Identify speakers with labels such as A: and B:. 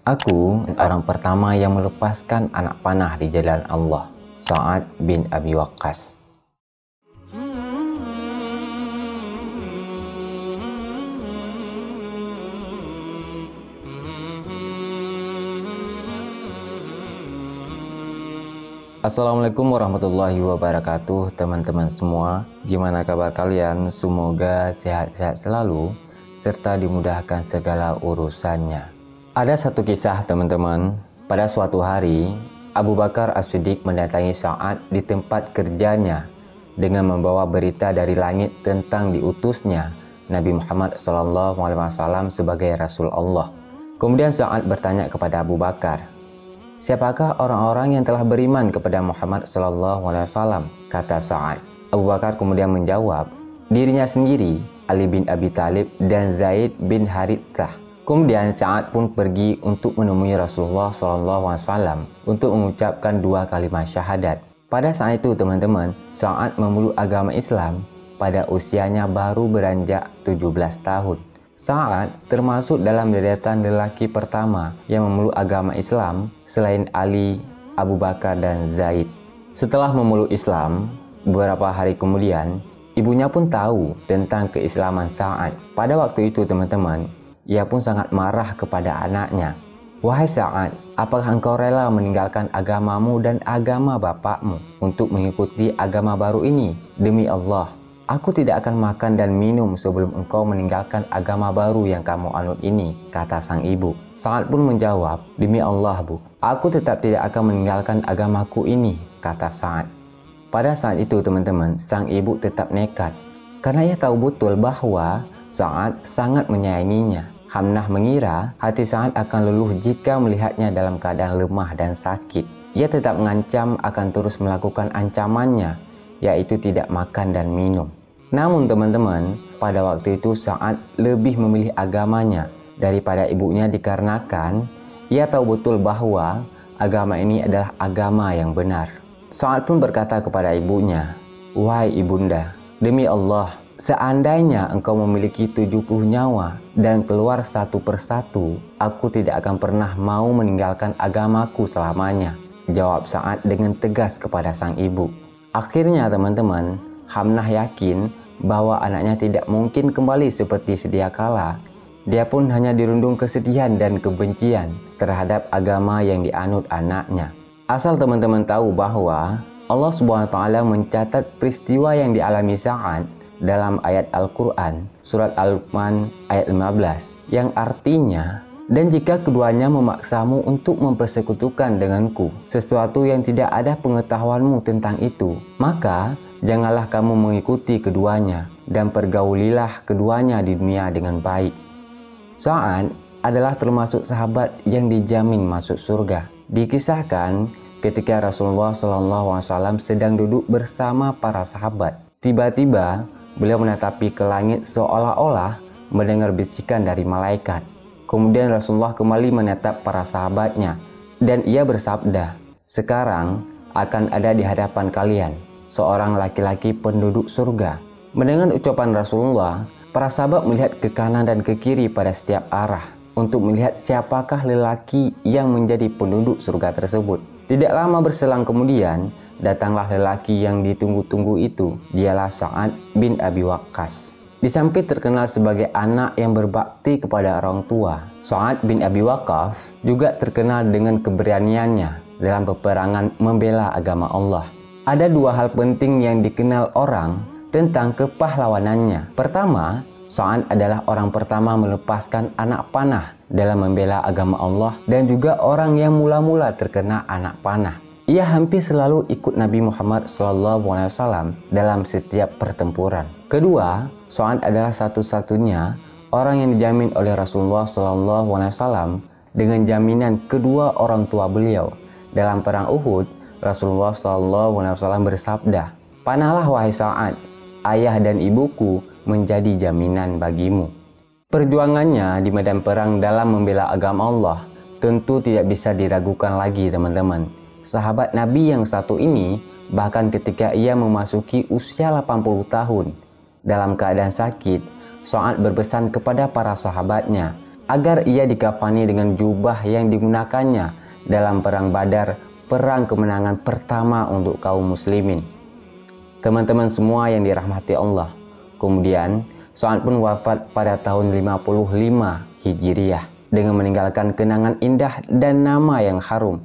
A: Aku orang pertama yang melepaskan anak panah di jalan Allah, Sa'ad bin Abi Waqqas. Assalamualaikum warahmatullahi wabarakatuh teman-teman semua. Gimana kabar kalian? Semoga sehat-sehat selalu serta dimudahkan segala urusannya. Ada satu kisah teman-teman. Pada suatu hari Abu Bakar As-Siddiq mendatangi Sa'ad di tempat kerjanya dengan membawa berita dari langit tentang diutusnya Nabi Muhammad SAW sebagai Rasul Allah. Kemudian Sa'ad bertanya kepada Abu Bakar, "Siapakah orang-orang yang telah beriman kepada Muhammad SAW?" kata Sa'ad. Abu Bakar kemudian menjawab, dirinya sendiri, Ali bin Abi Thalib, dan Zaid bin Harithah. Kemudian Sa'ad pun pergi untuk menemui Rasulullah SAW untuk mengucapkan 2 kalimat syahadat. Pada saat itu teman-teman, Sa'ad memeluk agama Islam pada usianya baru beranjak 17 tahun. Sa'ad termasuk dalam deretan lelaki pertama yang memeluk agama Islam selain Ali, Abu Bakar, dan Zaid. Setelah memeluk Islam, beberapa hari kemudian, ibunya pun tahu tentang keislaman Sa'ad. Pada waktu itu teman-teman, ia pun sangat marah kepada anaknya. "Wahai Sa'ad, apakah engkau rela meninggalkan agamamu dan agama bapakmu untuk mengikuti agama baru ini? Demi Allah, aku tidak akan makan dan minum sebelum engkau meninggalkan agama baru yang kamu anut ini," kata sang ibu. Sa'ad pun menjawab, "Demi Allah, Bu, aku tetap tidak akan meninggalkan agamaku ini," kata Sa'ad. Pada saat itu teman-teman, sang ibu tetap nekat karena ia tahu betul bahwa Sa'ad sangat menyayanginya. Hamnah mengira hati Sa'ad akan luluh jika melihatnya dalam keadaan lemah dan sakit. Ia tetap mengancam akan terus melakukan ancamannya, yaitu tidak makan dan minum. Namun teman-teman, pada waktu itu Sa'ad lebih memilih agamanya daripada ibunya dikarenakan ia tahu betul bahwa agama ini adalah agama yang benar. Sa'ad pun berkata kepada ibunya, "Wahai ibunda, demi Allah, seandainya engkau memiliki 70 nyawa dan keluar satu persatu, aku tidak akan pernah mau meninggalkan agamaku selamanya," jawab Sa'ad dengan tegas kepada sang ibu. Akhirnya teman-teman, Hamnah yakin bahwa anaknya tidak mungkin kembali seperti sedia kala. Dia pun hanya dirundung kesedihan dan kebencian terhadap agama yang dianut anaknya. Asal teman-teman tahu bahwa Allah SWT mencatat peristiwa yang dialami Sa'ad dalam ayat Al-Quran, surat Al-Luqman ayat 15, yang artinya, "Dan jika keduanya memaksamu untuk mempersekutukan denganku sesuatu yang tidak ada pengetahuanmu tentang itu, maka janganlah kamu mengikuti keduanya dan pergaulilah keduanya di dunia dengan baik." Sa'ad adalah termasuk sahabat yang dijamin masuk surga. Dikisahkan ketika Rasulullah SAW sedang duduk bersama para sahabat, tiba-tiba beliau menatapi ke langit seolah-olah mendengar bisikan dari malaikat. Kemudian Rasulullah kembali menatap para sahabatnya dan ia bersabda, "Sekarang akan ada di hadapan kalian seorang laki-laki penduduk surga." Mendengar ucapan Rasulullah, para sahabat melihat ke kanan dan ke kiri pada setiap arah untuk melihat siapakah lelaki yang menjadi penduduk surga tersebut. Tidak lama berselang kemudian, datanglah lelaki yang ditunggu-tunggu itu. Dialah Sa'ad bin Abi Waqqas. Di samping terkenal sebagai anak yang berbakti kepada orang tua, Sa'ad bin Abi Waqqas juga terkenal dengan keberaniannya dalam peperangan membela agama Allah. Ada 2 hal penting yang dikenal orang tentang kepahlawanannya. Pertama, Sa'ad adalah orang pertama melepaskan anak panah dalam membela agama Allah dan juga orang yang mula-mula terkena anak panah. Ia hampir selalu ikut Nabi Muhammad SAW dalam setiap pertempuran. Kedua, Sa'ad adalah satu-satunya orang yang dijamin oleh Rasulullah SAW dengan jaminan kedua orang tua beliau. Dalam perang Uhud, Rasulullah SAW bersabda, "Panahlah wahai Sa'ad, ayah dan ibuku menjadi jaminan bagimu." Perjuangannya di medan perang dalam membela agama Allah tentu tidak bisa diragukan lagi teman-teman. Sahabat Nabi yang satu ini bahkan ketika ia memasuki usia 80 tahun dalam keadaan sakit, Sa'ad berpesan kepada para sahabatnya agar ia dikafani dengan jubah yang digunakannya dalam perang Badar, perang kemenangan pertama untuk kaum muslimin. Teman-teman semua yang dirahmati Allah, kemudian Sa'ad pun wafat pada tahun 55 Hijriah dengan meninggalkan kenangan indah dan nama yang harum